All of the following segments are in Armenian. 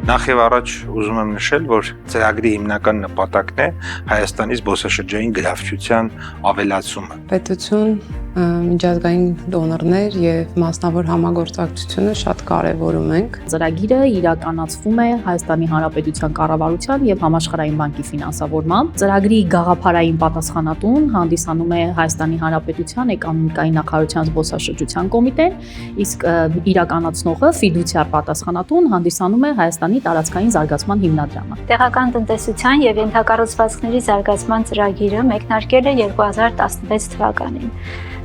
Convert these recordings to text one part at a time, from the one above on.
Նախ եւ առաջ ուզում եմ նշել, որ ծրագրի հիմնական նպատակն է Հայաստանի զբոսաշրջային գրավչության ավելացումը։ Պետություն, միջազգային դոնորներ եւ մասնավոր համագործակցությունը շատ կարեւորում ենք։ Ծրագիրը իրականացվում է Հայաստանի Հանրապետության կառավարության եւ Համաշխարհային բանկի ֆինանսավորմամբ։ Ծրագրի գաղափարային պատասխանատուն հանդիսանում է Հայաստանի Հանրապետության էկոնոմիկայի նախարարության զբոսաշրջության կոմիտեն, իսկ իրականացնողը ֆիդուցիար պատասխանատուն հանդիսանում է Հայաստանի տարածքային զարգացման հիմնադրամը։ Տեղական տնտեսության եւ ենթակառուցվածքների զարգացման ծրագիրը մեկնարկել է 2016 թվականին։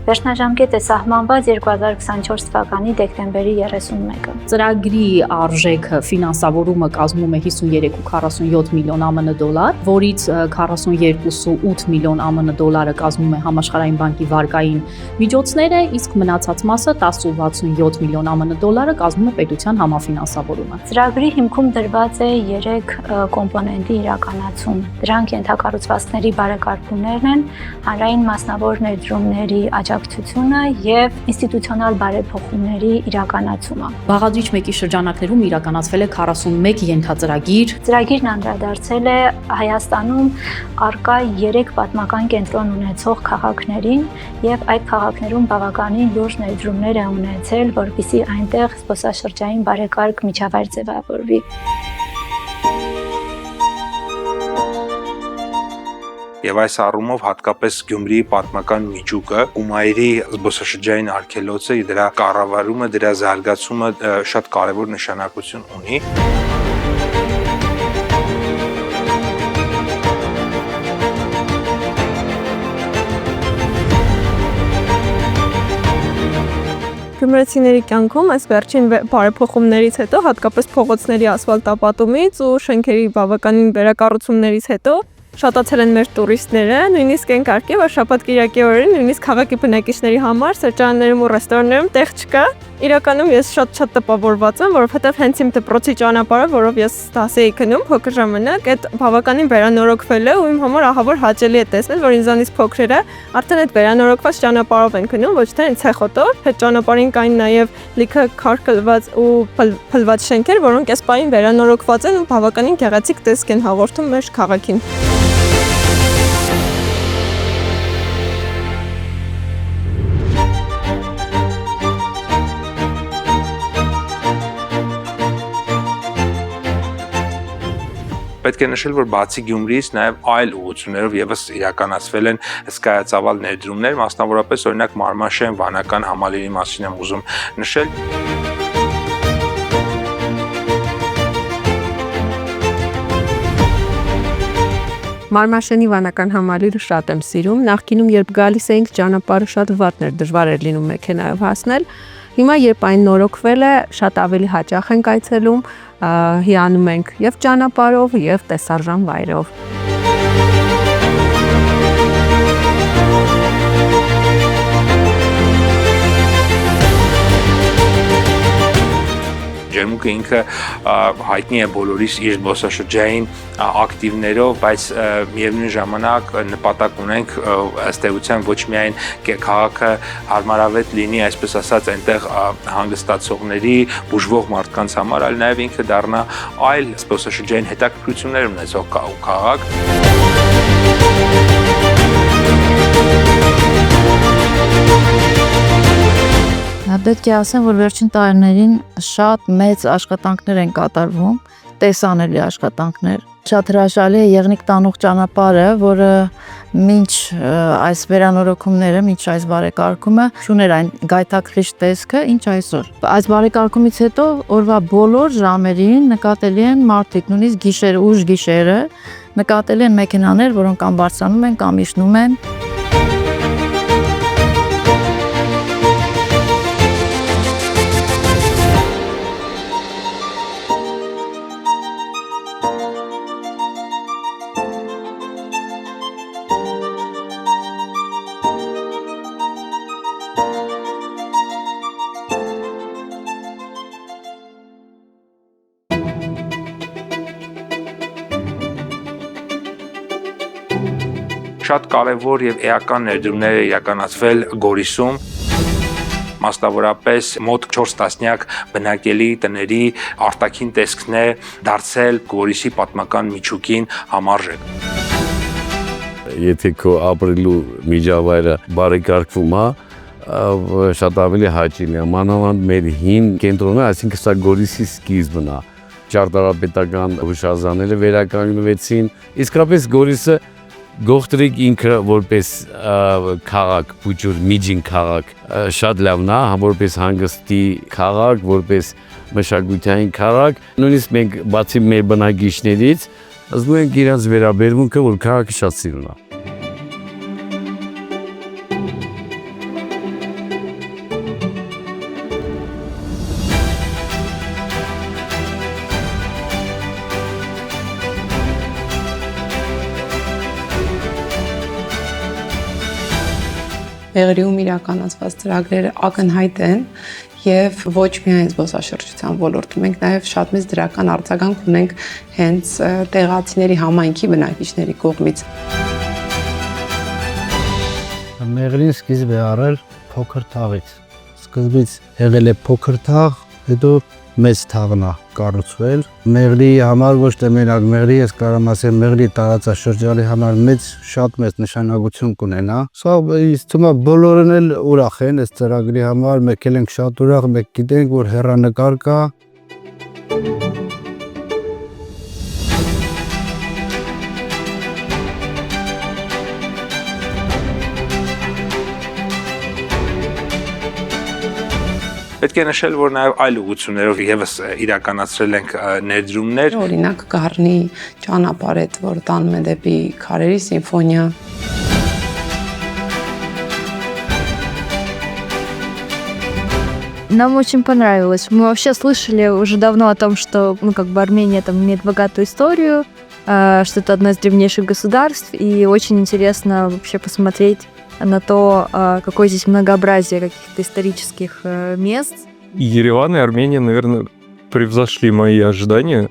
Վերջնաժամկետը սահմանված 2024 թվականի դեկտեմբերի 31-ը։ Ծրագրի արժեքը ֆինանսավորումը կազմում է 53.47 միլիոն ԱՄՆ դոլար, որից 42.8 միլիոն ԱՄՆ դոլարը կազմում է Համաշխարհային բանկի վարկային միջոցները, իսկ մնացած մասը 10.67 միլիոն ԱՄՆ դոլարը կազմում է պետության համաֆինանսավորումը։ Ծրագրի հիմքում դրված է 3 կոմպոնենտի իրականացում։ Դրանք ենթակառուցվածքների բարեկարգումներն են, հանրային մասնավոր ներդրումների աջակցությունը եւ ինստիտուցիոնալ բարեփոխումների իրականացումը։ Բաղադրիչ մեկի շրջանակներում իրականացվել է 41 ենթածրագիր։ Ծրագիրն անդրադարձել է Հայաստանում առկա 3 պատմական կենտրոն ունեցող քաղաքներին եւ այդ քաղաքներում բավականին լուրջ ներդրումներ է ունեցել, որպեսզի այնտեղ զբոսաշրջային բարեկարգ միջավայր ձևավորվի։ Եվ այս առումով հատկապես Գյումրիի պատմական միջուկը, Ումայրի զբոսաշրջային արգելոցը, դրա կառավարումը, դրա զարգացումը շատ կարևոր նշանակություն ունի։ Գյումրեցիների կյանքում այս վերջին բարեփոխումներից հետո, հատկապես փողոցների ասֆալտապատումից ու շենքերի բավականին վերակառուցումներից հետո շատացել են մեր տուրիստները, նույնիսկ այն կարգ է, որ շաբաթ-կիրակի օրերին նույնիսկ քաղաքի բնակիչների համար սրճարաններում ու ռեստորաններում տեղ չկա։ Իրականում ես շատ տպավորված եմ, որովհետև հենց իմ դպրոցի ճանապարհը, որով ես դաս էի գնում փոքր ժամանակ, այդ բավականին վերանորոգվել է ու իմ համար ահավոր հաճելի է տեսնել, որ ինձանից փոքրերը արդեն այդ վերանորոգված ճանապարհով են գնում, ոչ թե ցեխոտով։ Այդ ճանապարհին կային նաև լիքը քարկլված ու փլված շենքեր, որոնք այս պահին վերանորոգված են ու բավականին գեղեցիկ տեսք են հաղորդում մեր քաղաքին։ Պետք է նշել, որ բացի Գյումրիից նաև այլ ուղղություններով եւս իրականացվել են հսկայածավալ ներդրումներ, մասնավորապես օրինակ Մարմաշեն վանական համալիրի մասին եմ ուզում նշել։ Մարմաշենի վանական համալիրը շատ եմ սիրում, նախկինում երբ գալիս էինք ճանապարհը շատ վատն էր, դժվար էր լինում մեքենայով հասնել։ Հիմա երբ այն նորոգվել է, շատ ավելի հաճախ ենք այցելում, հիանում ենք եւ ճանապարհով, եւ տեսարժան վայրով։ Ջերմուկը ինքը հայտնի է բոլորիս իր զբոսաշրջային ակտիվներով, բայց միևնույն ժամանակ նպատակ ունենք ըստ էության ոչ միայն քաղաքը հարմարավետ լինի, այսպես ասած, այնտեղ հանգստացողների, բուժվող մարդկանց համար, այլ նաև ինքը դառնա այլ զբոսաշրջային հետաքրքրություններ ունեցող քաղաք։ Պետք է ասեմ, որ վերջին տարիներին շատ մեծ աշխատանքներ են կատարվում, տեսանելի աշխատանքներ։ Շատ հրաշալի է Եղնիկ տանող ճանապարհը, որը մինչ այս վերանորոգումները, մինչ այս բարեկարգումը չուներ այն գայթակղիչ տեսքը, ինչ այսօր։ Այս բարեկարգումից հետո օրվա բոլոր ժամերին նկատելի են մարդիկ, նույնիսկ գիշերը, ուշ գիշերը, նկատելի են մեքենաներ, որոնք կամ բարձրանում են, կամ իջնում են։ Շատ կարևոր եւ էական ներդրումներ է իրականացվել Գորիսում։ մասնավորապես մոտ 4 տասնյակ բնակելի տների արտաքին տեսքն է դարձել Գորիսի պատմական միջուկին համարժեք։ Եթե քո ապրելու միջավայրը բարեկարգվում է, շատ ավելի հաճելի է, մանավանդ մեր հին կենտրոնը, այսինքն սա Գորիսի սկիզբն է, ճարտարապետական հուշարձանները վերականգնվեցին, իսկապես Գորիսը Գողտրիկ ինքը որպես քաղաք, փուճուր միջին քաղաք, շատ լավն է, որպես հանգստի քաղաք, որպես մշակութային քաղաք, նույնիսկ մենք բացի մեր բնակիչներից, զգում ենք իրենց վերաբերմունքը, որ քաղաքը շատ սիրուն է։ Մեղրիում իրականացված ծրագրերը ակնհայտ են եւ ոչ միայն զբոսաշրջության ոլորտում, մենք նաեւ շատ մեծ դրական արձագանք ունենք հենց տեղացիների համայնքի բնակիչների կողմից։ Մեղրին սկիզբ է առել փոքր թաղից։ Սկզբից եղել է փոքր թաղ, հետո մեծ թաղն է կառուցվել։ Մեղրի համար ոչ թե մենակ մեղրի, ես կարամ ասեմ մեղրի տարածաշրջանի համար շատ մեծ նշանակություն կունենա։ Սա ինձ թվում է բոլորն էլ ուրախ են այս ծրագրի համար, մենք էլ ենք շատ ուրախ, մենք գիտենք, որ հեռանկար կա։ Պետք է նշել, որ նաև այլ ուղղություններով եւս իրականացրել ենք ներդրումներ։ Օրինակ Գառնի ճանապարհ է, որ տանում է դեպի Քարերի սիմֆոնիա։ Нам очень понравилось. Мы вообще слышали уже давно о том, что, как бы Армения там имеет богатую историю, что это одно из древнейших государств, и очень интересно вообще посмотреть на то, какое здесь многообразие каких-то исторических мест. Ереван и Армения, наверное, превзошли мои ожидания.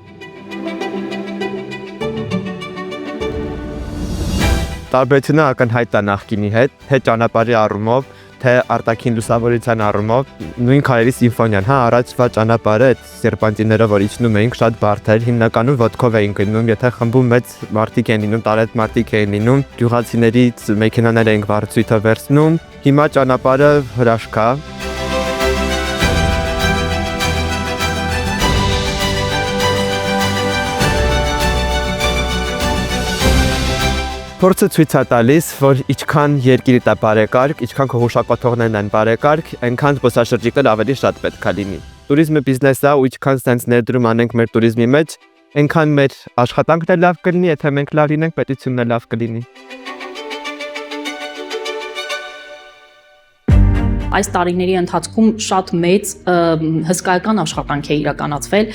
Տարբերությունը ակնհայտ է նախկինի հետ, թե ճանապարհի առումով, թե արտաքին լուսավորության առումով, նույն Քարերի սիմֆոնիան, առաջվա ճանապարհը այդ սերպանտիներով որ իջնում էինք, շատ բարդ էր, հիմնականում ոտքով էինք գնում, եթե խմբում մեծ մարդիկ են լինում, տարեց մարդիկ են լինում, գյուղացիներից մեքենաներ էինք վարձույթը վերցնում, հիմա ճանապարհը հրաշք է։ Փորձը ցույց է տալիս, որ ինչքան երկիրը դա բարեկարգ, ինչքան քո հուշակոթողներն են բարեկարգ, այնքան զբոսաշրջիկներ ավելի շատ պետք է լինի։ Տուրիզմը բիզնես է ու ինչքան sense ներդրում անենք մեր տուրիզմի մեջ, այնքան մեր աշխատանքն էլ լավ կլինի, եթե մենք լավ լինենք, պետությունն էլ լավ կլինի։ Այս տարիների ընթացքում շատ մեծ հսկայական աշխատանք է իրականացվել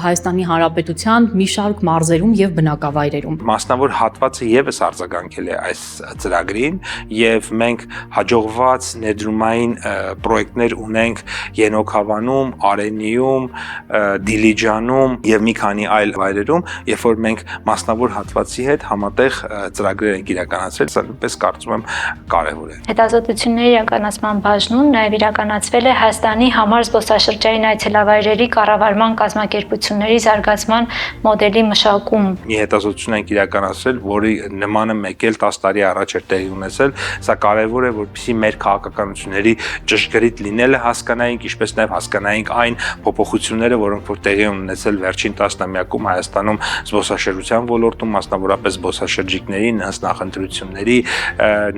Հայաստանի Հանրապետության մի շարք մարզերում եւ բնակավայրերում։ Մասնավոր հատվածը եւս արձագանքել է այս ծրագրին եւ մենք հաջողված ներդրումային պրոյեկտներ ունենք Ենոքավանում, Արենիում, Դիլիջանում եւ մի քանի այլ վայրերում, երբ որ մենք մասնավոր հատվածի հետ համատեղ ծրագրեր ենք իրականացրել, սա նույնպես կարծում եմ կարեւոր է։ Հետազոտությունների իրականացման բաժնում նաև իրականացվել է Հայաստանի համար զբոսաշրջային այցելավայրերի կառավարման կազմակերպությունների զարգացման մոդելի մշակում։ Մի հետազոտություն ենք իրականացրել, որի նմանը մեկ էլ 10 տարի առաջ էր տեղի ունեցել, սա կարևոր է, որպեսզի մեր քաղաքականությունների ճշգրիտ լինելը հասկանայինք, ինչպես նաև հասկանայինք այն փոփոխությունները, որոնք որ տեղի են ունեցել վերջին 10-ամյակում Հայաստանում զբոսաշրջության ոլորտում, մասնավորապես զբոսաշրջիկների, նրանց նախընտրությունների,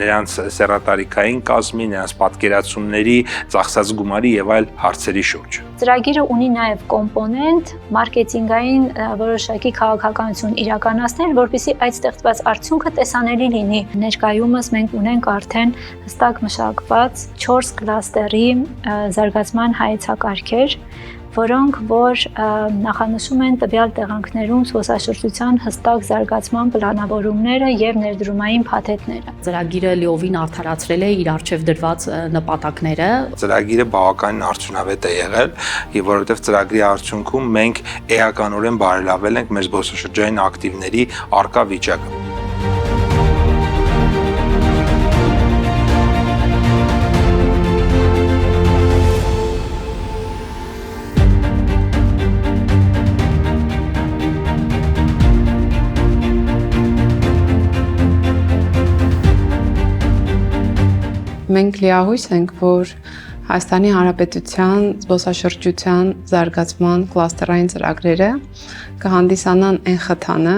նրանց սեռատարիքային կազմի, նրանց պատկերացումների, ծախսած գումարի եւ այլ հարցերի շուրջ։ Ծրագիրը ունի նաև կոմպոնենտ մարքեթինգային որոշակի քաղաքականություն իրականացնել, որպեսզի այդ ստեղծված արդյունքը տեսանելի լինի։ Ներկայումս մենք ունենք արդեն հստակ մշակված 4 կլաստերի զարգացման հայեցակարգեր, որոնք որ նախանշում են տվյալ տեղանքներում զբոսաշրջության հստակ զարգացման պլանավորումները եւ ներդրումային փաթեթները։ Ծրագիրը լիովին արդարացրել է իր արժեվ դրված նպատակները։ Ծրագիրը բավականին արդյունավետ է եղել, եւ որովհետեւ ծրագրի արդյունքում մենք էականորեն բարելավել ենք մեր զբոսաշրջային ակտիվների առկա վիճակը։ Մենք լիահույս ենք, որ Հայաստանի Հանրապետության զբոսաշրջության զարգացման կլաստերային ծրագրերը կհանդիսանան այն խթանը,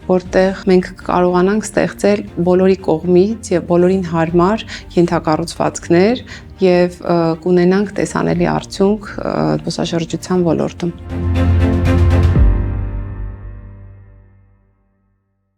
որտեղ մենք կարողանանք ստեղծել բոլորի կողմից եւ բոլորին հարմար ենթակառուցվածքներ եւ կունենանք տեսանելի արդյունք զբոսաշրջության ոլորտում։